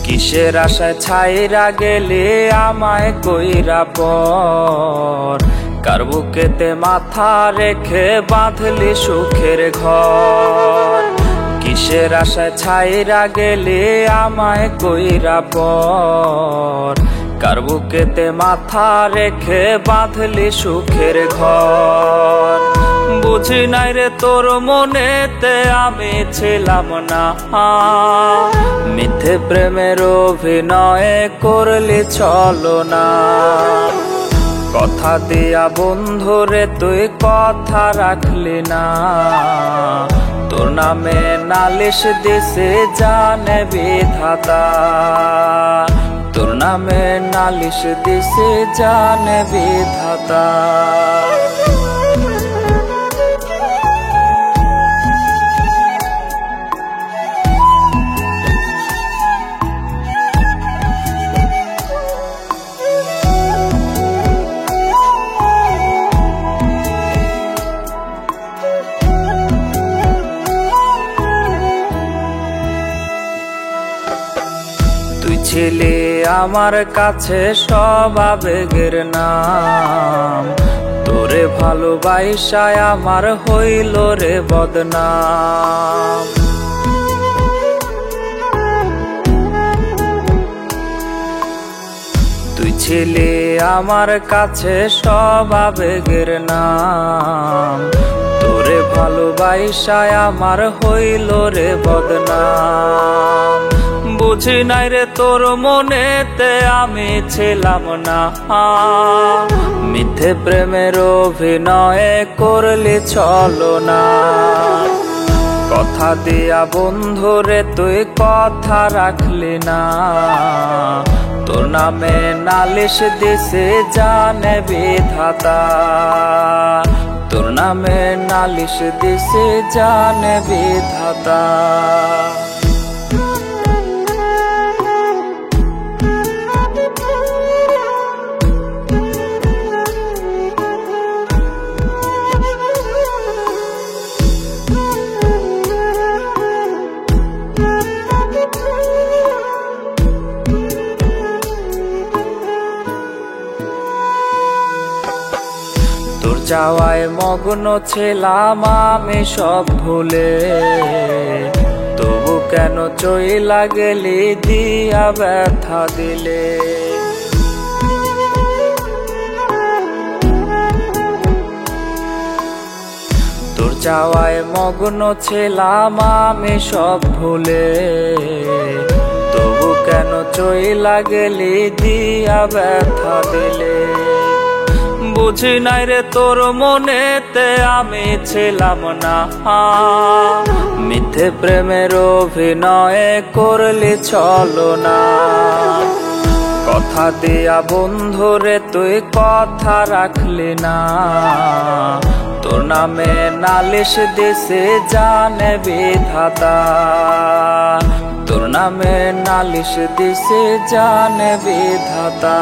কিসের আশায় ছাইরা গেলে আমায় কইরা পর, কার বুকেতে মাথা রেখে বাঁধলি সুখের ঘর। কিসের আশায় ছাইরা গেলে আমায় কইরা পর, কার বুকেতে মাথা রেখে বাঁধলি সুখের ঘর। বুঝি নাই রে তোর মনেতে আমি ছিলাম না, মিথ্যে প্রেমের অভিনয় করলি ছলনা। কথা দিয়া বন্ধুরে তুই কথা রাখলি না, তোর নামে নালিশ দিছে জানে বিধাতা। তোর নামে নালিশ দিছে জানে বিধাতা। তুই ছিলি আমার কাছে সব আবেগের নাম, তোরে ভালোবাসায় আমার হইল রে বদনাম। তুই ছিলি আমার কাছে সব আবেগের নাম, তোরে ভালোবাসায় আমার হইল রে বদনাম। বুঝি নাই রে তোর মনেতে আমি ছিলাম না, মিথ্যে প্রেমের অভিনয় করলি ছলনা। কথা দিয়া বন্ধুরে তুই কথা রাখলি না, তোর নামে নালিশ দিছে জানে বিধাতা। তোর নামে নালিশ দিছে জানে বিধাতা। তোর চাওয়ায় মগ্ন ছিলাম আমি সব ভুলে, তবু কেন চইলা গেলি দিয়া ব্যথা দিলে। তোর চাওয়ায় মগ্ন ছিলাম আমি সব ভুলে, তবু কেন চইলা গেলি দিয়া ব্যথা দিলে। বুঝি নাই রে তোর মনেতে আমি ছিলাম না, মিথ্যে প্রেমের অভিনয় করলি ছলনা। কথা দিয়া বন্ধুরে তুই কথা রাখলি না, তোর নামে নালিশ দিছে জানে বিধাতা। তোর নামে নালিশ দিছে জানে বিধাতা।